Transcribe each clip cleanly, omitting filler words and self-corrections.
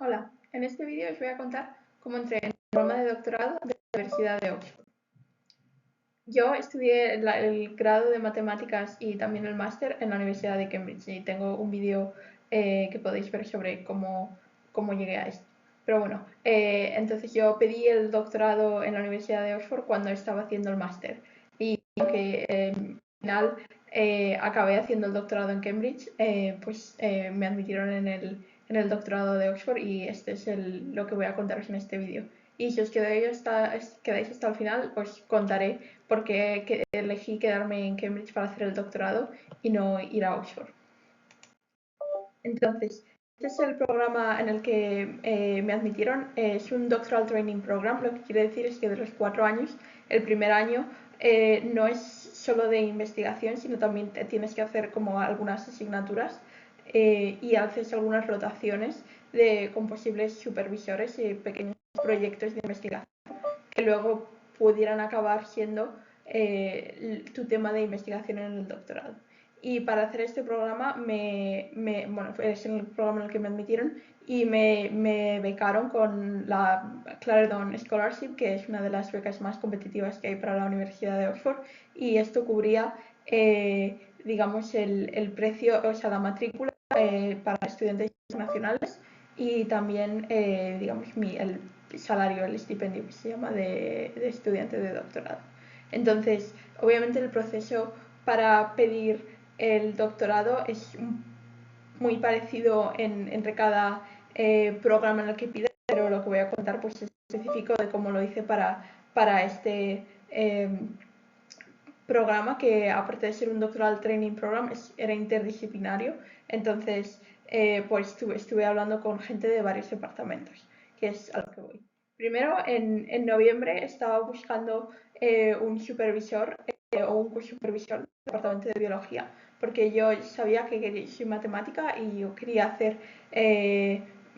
Hola, en este vídeo os voy a contar cómo entré en el programa de doctorado de la Universidad de Oxford. Yo estudié el grado de matemáticas y también el máster en la Universidad de Cambridge y tengo un vídeo que podéis ver sobre cómo llegué a esto. Pero bueno, entonces yo pedí el doctorado en la Universidad de Oxford cuando estaba haciendo el máster y aunque al final acabé haciendo el doctorado en Cambridge, me admitieron en el doctorado de Oxford y este es lo que voy a contaros en este vídeo. Y si os quedáis hasta el final, os contaré por qué elegí quedarme en Cambridge para hacer el doctorado y no ir a Oxford. Entonces, este es el programa en el que me admitieron. Es un Doctoral Training Program, lo que quiere decir es que de los 4 años, el primer año no es solo de investigación, sino también tienes que hacer como algunas asignaturas y haces algunas rotaciones con posibles supervisores y pequeños proyectos de investigación que luego pudieran acabar siendo tu tema de investigación en el doctorado. Y para hacer este programa, es el programa en el que me admitieron y me becaron con la Clarendon Scholarship, que es una de las becas más competitivas que hay para la Universidad de Oxford, y esto cubría, digamos, el precio, o sea, la matrícula para estudiantes internacionales y también, digamos, el salario, el estipendio que se llama de estudiante de doctorado. Entonces, obviamente el proceso para pedir el doctorado es muy parecido entre cada programa en el que pides, pero lo que voy a contar pues es específico de cómo lo hice para este programa que, aparte de ser un doctoral training program, era interdisciplinario. Entonces, pues estuve hablando con gente de varios departamentos, que es a lo que voy. Primero, en noviembre estaba buscando un supervisor o un supervisor del departamento de biología, porque yo sabía que soy matemática y yo quería hacer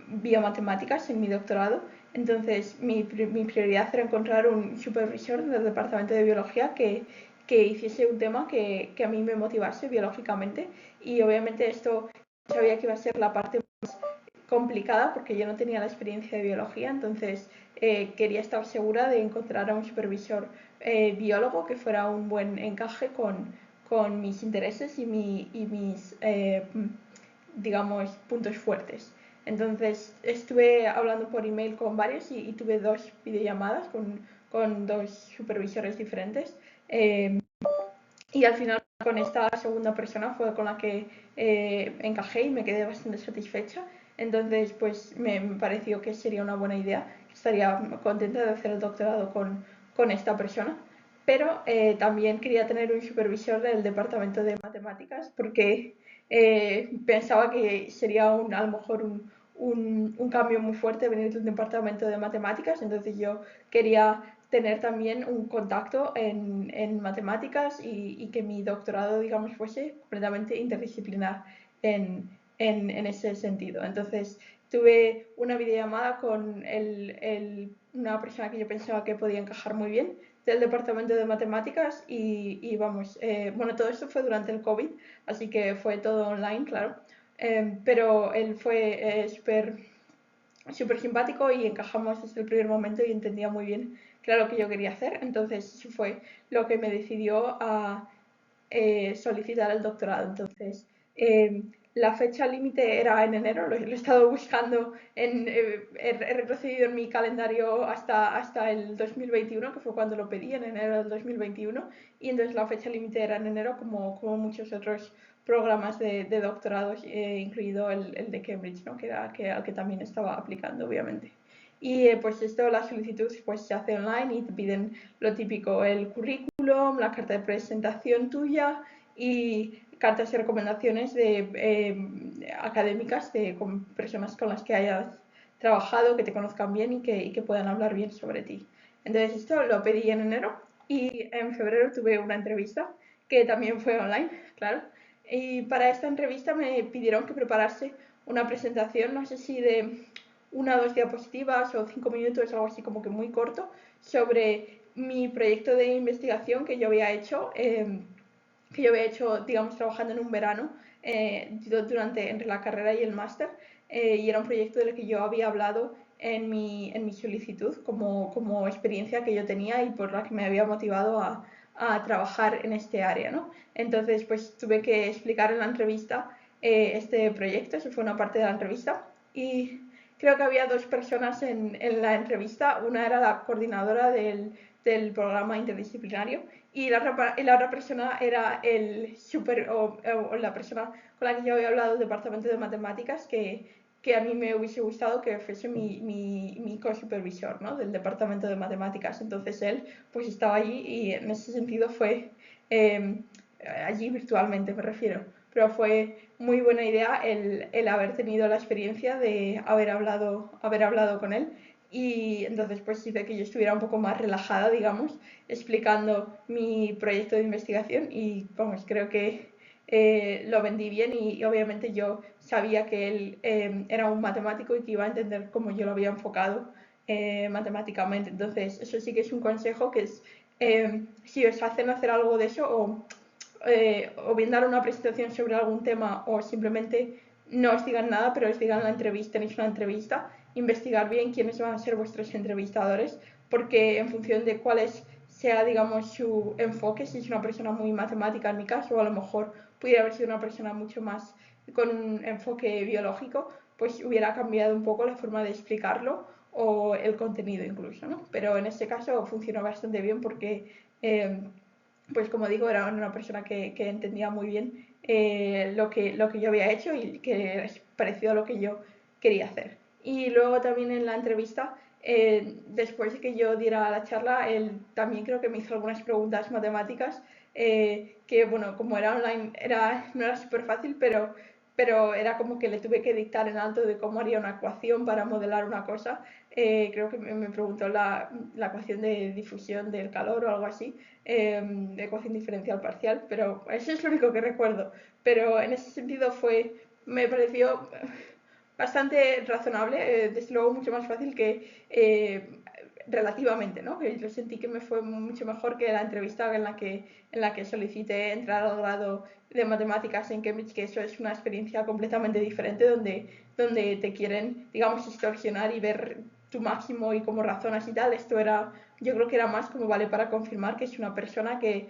biomatemáticas en mi doctorado. Entonces, mi prioridad era encontrar un supervisor del departamento de biología que hiciese un tema que a mí me motivase biológicamente, y obviamente esto sabía que iba a ser la parte más complicada porque yo no tenía la experiencia de biología. Entonces quería estar segura de encontrar a un supervisor biólogo que fuera un buen encaje con mis intereses y mis digamos, puntos fuertes. Entonces estuve hablando por email con varios y tuve 2 videollamadas con 2 supervisores diferentes. Y al final con esta segunda persona fue con la que encajé y me quedé bastante satisfecha. Entonces pues me pareció que sería una buena idea, estaría contenta de hacer el doctorado con esta persona. Pero también quería tener un supervisor del departamento de matemáticas porque pensaba que sería a lo mejor un cambio muy fuerte venir de un departamento de matemáticas. Entonces yo quería tener también un contacto en matemáticas y que mi doctorado, digamos, fuese completamente interdisciplinar en ese sentido. Entonces tuve una videollamada con una persona que yo pensaba que podía encajar muy bien del departamento de matemáticas bueno, todo esto fue durante el COVID, así que fue todo online, claro. Pero él fue súper simpático y encajamos desde el primer momento y entendía muy bien qué era lo que yo quería hacer. Entonces eso fue lo que me decidió a solicitar el doctorado. Entonces la fecha límite era en enero, lo he estado buscando, he retrocedido en mi calendario hasta el 2021, que fue cuando lo pedí, en enero del 2021, y entonces la fecha límite era en enero, como muchos otros programas de doctorados, incluido el de Cambridge, ¿no? Al que también estaba aplicando, obviamente. Y pues esto, la solicitud pues se hace online y te piden lo típico, el currículum, la carta de presentación tuya y cartas de recomendaciones académicas con personas con las que hayas trabajado, que te conozcan bien y que puedan hablar bien sobre ti. Entonces esto lo pedí en enero y en febrero tuve una entrevista que también fue online, claro. Y para esta entrevista me pidieron que preparase una presentación, no sé si de 1 o 2 diapositivas o 5 minutos, algo así como que muy corto, sobre mi proyecto de investigación que yo había hecho, digamos, trabajando en un verano entre la carrera y el máster. y era un proyecto del que yo había hablado en mi solicitud como experiencia que yo tenía y por la que me había motivado a trabajar en este área, ¿no? Entonces, pues tuve que explicar en la entrevista este proyecto, eso fue una parte de la entrevista y creo que había dos personas en la entrevista, una era la coordinadora del programa interdisciplinario y la otra persona era o la persona con la que yo había hablado del departamento de matemáticas que a mí me hubiese gustado que fuese mi co-supervisor, ¿no? Del departamento de matemáticas. Entonces él pues estaba allí y en ese sentido fue eh, allí virtualmente me refiero, pero fue muy buena idea el haber tenido la experiencia de haber hablado con él y entonces pues hice que yo estuviera un poco más relajada, digamos, explicando mi proyecto de investigación y vamos, creo que lo vendí bien y obviamente yo sabía que él era un matemático y que iba a entender cómo yo lo había enfocado matemáticamente. Entonces, eso sí que es un consejo que es, si os hacen hacer algo de eso o bien dar una presentación sobre algún tema o simplemente no os digan nada, pero os digan la entrevista, tenéis una entrevista, investigar bien quiénes van a ser vuestros entrevistadores, porque en función de cuáles sea, digamos, su enfoque, si es una persona muy matemática en mi caso, o a lo mejor pudiera haber sido una persona mucho más con un enfoque biológico, pues hubiera cambiado un poco la forma de explicarlo o el contenido incluso, ¿no? Pero en este caso funcionó bastante bien porque pues como digo, era una persona que entendía muy bien lo que yo había hecho y que es parecido a lo que yo quería hacer. Y luego también en la entrevista, después de que yo diera la charla, él también creo que me hizo algunas preguntas matemáticas, que bueno, como era online, no era súper fácil, pero era como que le tuve que dictar en alto de cómo haría una ecuación para modelar una cosa. Creo que me preguntó la ecuación de difusión del calor o algo así, de ecuación diferencial parcial, pero eso es lo único que recuerdo. Pero en ese sentido me pareció bastante razonable, desde luego mucho más fácil que relativamente, ¿no? Que yo sentí que me fue mucho mejor que la entrevista en la que solicité entrar al grado de matemáticas en Cambridge, que eso es una experiencia completamente diferente donde te quieren, digamos, extorsionar y ver tu máximo y cómo razonas y tal. Esto era, yo creo que era más como vale para confirmar que es una persona que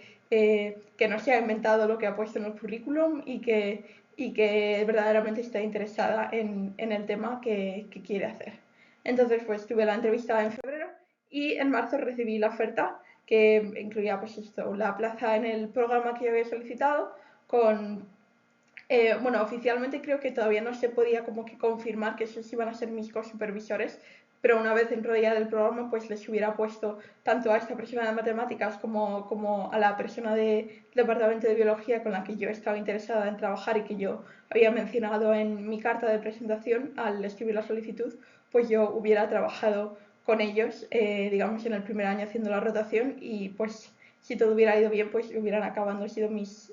no se ha inventado lo que ha puesto en el currículum y que verdaderamente está interesada en el tema que quiere hacer. Entonces, pues tuve la entrevista en febrero y en marzo recibí la oferta que incluía pues esto, la plaza en el programa que yo había solicitado con bueno, oficialmente creo que todavía no se podía como que confirmar que esos iban a ser mis co-supervisores, pero una vez dentro ya del programa, pues les hubiera puesto tanto a esta persona de matemáticas como a la persona del departamento de biología con la que yo estaba interesada en trabajar y que yo había mencionado en mi carta de presentación al escribir la solicitud, pues yo hubiera trabajado con ellos, digamos, en el primer año haciendo la rotación y pues si todo hubiera ido bien, pues hubieran acabado sido mis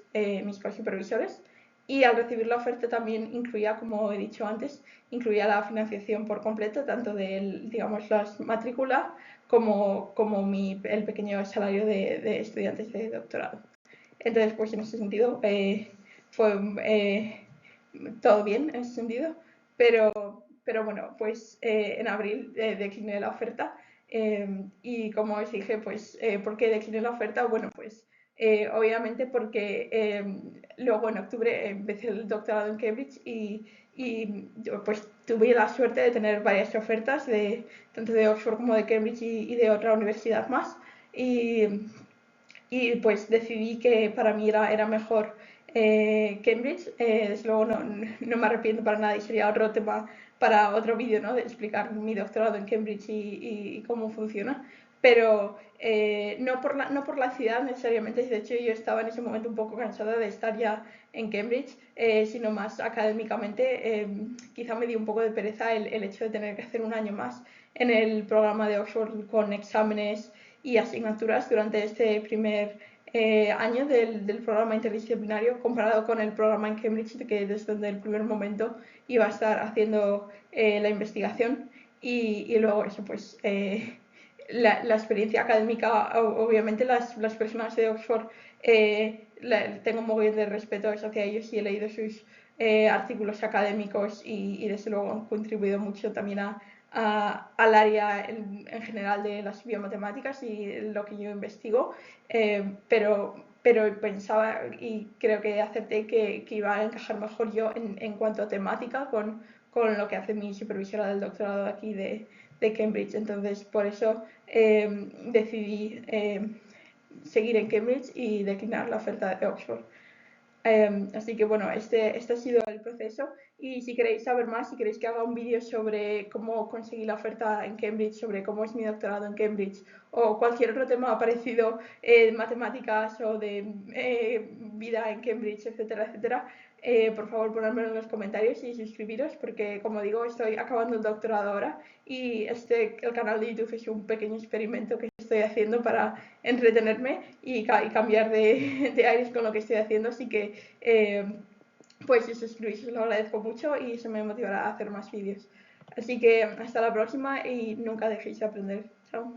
co-supervisores y al recibir la oferta también incluía, como he dicho antes, incluía la financiación por completo, tanto de, digamos, las matrículas el pequeño salario de estudiantes de doctorado. Entonces, pues en ese sentido fue todo bien en ese sentido, pero bueno, pues en abril decliné la oferta y como os dije, pues ¿por qué decliné la oferta? Bueno, pues obviamente porque luego en octubre empecé el doctorado en Cambridge y yo, pues tuve la suerte de tener varias ofertas tanto de Oxford como de Cambridge y de otra universidad más y, y pues decidí que para mí era mejor Cambridge. Desde luego no me arrepiento para nada y sería otro tema para otro vídeo, ¿no? De explicar mi doctorado en Cambridge y cómo funciona. Pero no por la ciudad necesariamente, de hecho yo estaba en ese momento un poco cansada de estar ya en Cambridge, sino más académicamente. Quizá me dio un poco de pereza el hecho de tener que hacer un año más en el programa de Oxford con exámenes y asignaturas durante este primer año del programa interdisciplinario comparado con el programa en Cambridge que desde el primer momento iba a estar haciendo la investigación y luego eso pues la experiencia académica obviamente las personas de Oxford tengo un mogollón de respeto hacia ellos y he leído artículos académicos y desde luego han contribuido mucho también al área en general de las biomatemáticas y lo que yo investigo, pero pensaba y creo que acerté que iba a encajar mejor yo en cuanto a temática con lo que hace mi supervisora del doctorado aquí de Cambridge. Entonces, por eso decidí seguir en Cambridge y declinar la oferta de Oxford. Así que bueno, este ha sido el proceso y si queréis saber más, si queréis que haga un vídeo sobre cómo conseguí la oferta en Cambridge, sobre cómo es mi doctorado en Cambridge o cualquier otro tema parecido de matemáticas o de vida en Cambridge, etcétera, etcétera, por favor ponedmelo en los comentarios y suscribiros porque como digo estoy acabando el doctorado ahora y el canal de YouTube es un pequeño experimento que estoy haciendo para entretenerme y cambiar de aires con lo que estoy haciendo, así que pues si os suscribís os lo agradezco mucho y eso me motivará a hacer más vídeos. Así que hasta la próxima y nunca dejéis de aprender. Chao.